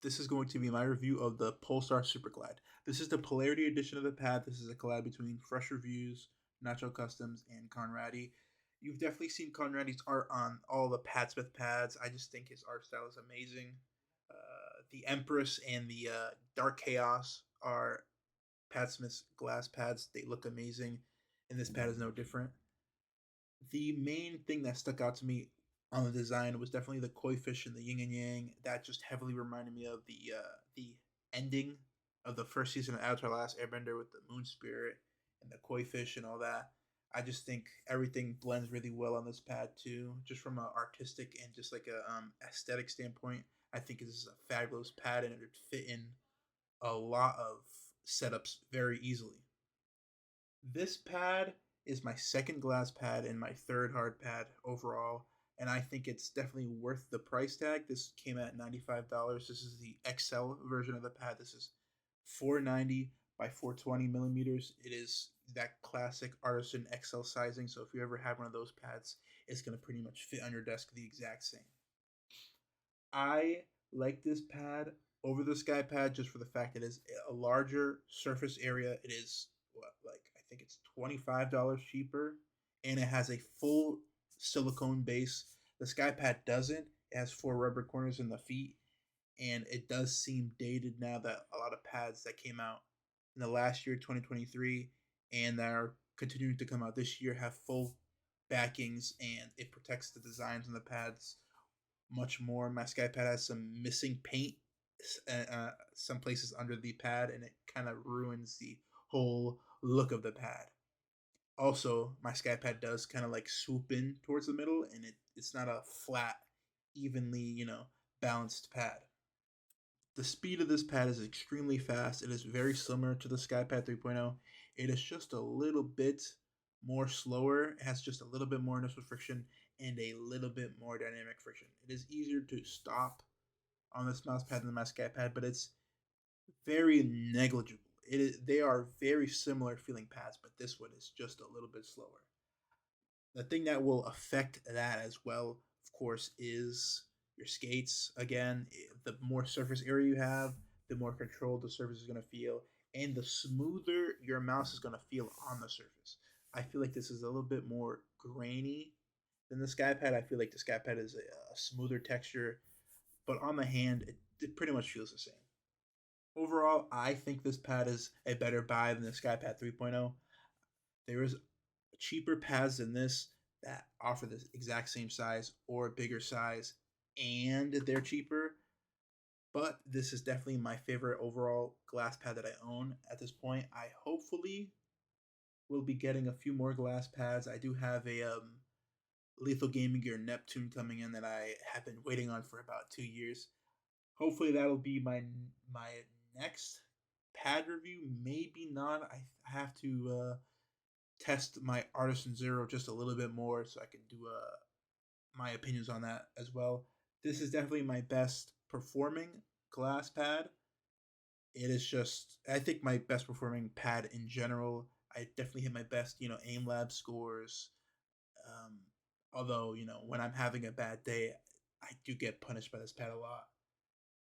This is going to be my review of the Pulsar Superglide. This is the Polarity edition of the pad. This is a collab between Fresh Reviews, Nacho Customs, and Conradi. You've definitely seen Conradi's art on all the Padsmith pads. I just think his art style is amazing. The Empress and the Dark Chaos are Padsmith's glass pads. They look amazing, and this pad is no different. The main thing that stuck out to me on the design was definitely the koi fish and the yin and yang. That just heavily reminded me of the ending of the first season of Avatar: Last Airbender with the moon spirit and the koi fish and all that. I just think everything blends really well on this pad too, just from an artistic and just like a aesthetic standpoint. I think this is a fabulous pad and it would fit in a lot of setups very easily. This pad is my second glass pad and my third hard pad overall, and I think it's definitely worth the price tag. This came at $95. This is the XL version of the pad. This is 490 by 420 millimeters. It is that classic artisan XL sizing, so if you ever have one of those pads, it's going to pretty much fit on your desk the exact same. I like this pad over the Sky Pad just for the fact it is a larger surface area. It is what, like I think it's $25 cheaper, and it has a full silicone base. The Sky Pad doesn't. It has four rubber corners in the feet, and it does seem dated now that a lot of pads that came out in the last year, 2023, and that are continuing to come out this year have full backings, and it protects the designs on the pads much more. My sky pad has some missing paint, some places under the pad, and it kind of ruins the whole look of the pad. Also, my sky pad does kind of like swoop in towards the middle, and it's not a flat, evenly, balanced pad. The speed of this pad is extremely fast. It is very similar to the Skypad 3.0. It is just a little bit more slower. It has just a little bit more initial friction and a little bit more dynamic friction. It is easier to stop on this mouse pad than the mouse pad, but it's very negligible. They are very similar feeling pads, but this one is just a little bit slower. The thing that will affect that as well, of course, is your skates. Again, the more surface area you have, the more controlled the surface is going to feel, and the smoother your mouse is going to feel on the surface. I feel like this is a little bit more grainy than the Skypad. I feel like the Skypad is a smoother texture, but on the hand, it pretty much feels the same. Overall, I think this pad is a better buy than the Skypad 3.0. There is cheaper pads than this that offer the exact same size or bigger size, and they're cheaper. But this is definitely my favorite overall glass pad that I own at this point. I hopefully will be getting a few more glass pads. I do have a Lethal Gaming Gear Neptune coming in that I have been waiting on for about 2 years. Hopefully that'll be my next pad review. Maybe not. I have to test my Artisan Zero just a little bit more so I can do my opinions on that as well. This is definitely my best performing glass pad. It is just, I think, my best performing pad in general. I definitely hit my best, aim lab scores. Um, Although, when I'm having a bad day, I do get punished by this pad a lot.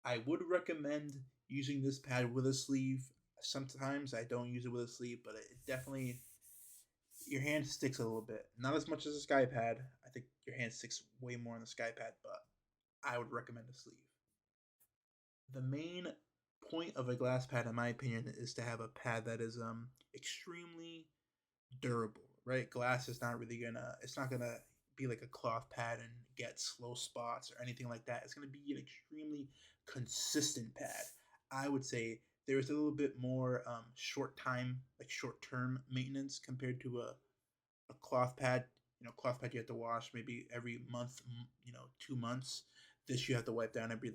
I would recommend using this pad with a sleeve. Sometimes I don't use it with a sleeve, but it definitely your hand sticks a little bit. Not as much as a sky pad. I think your hand sticks way more on the sky pad, but I would recommend a sleeve. The main point of a glass pad, in my opinion, is to have a pad that is extremely durable. Right, glass is not really gonna. It's not gonna be like a cloth pad and get slow spots or anything like that. It's gonna be an extremely consistent pad. I would say there's a little bit more short term maintenance compared to a cloth pad. Cloth pad you have to wash maybe every month, 2 months. This you have to wipe down every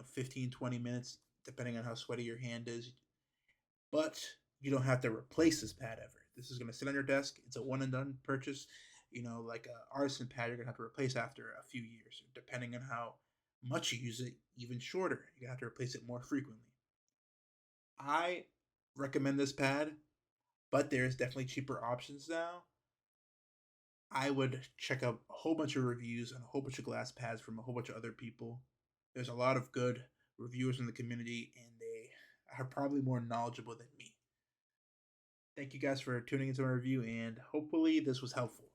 15, 20 minutes, depending on how sweaty your hand is. But you don't have to replace this pad ever. This is going to sit on your desk. It's a one and done purchase. Like a artisan pad, you're going to have to replace after a few years, depending on how much you use it, even shorter. You're going to have to replace it more frequently. I recommend this pad, but there's definitely cheaper options now. I would check out a whole bunch of reviews and a whole bunch of glass pads from a whole bunch of other people. There's a lot of good reviewers in the community, and they are probably more knowledgeable than me. Thank you guys for tuning into my review, and hopefully this was helpful.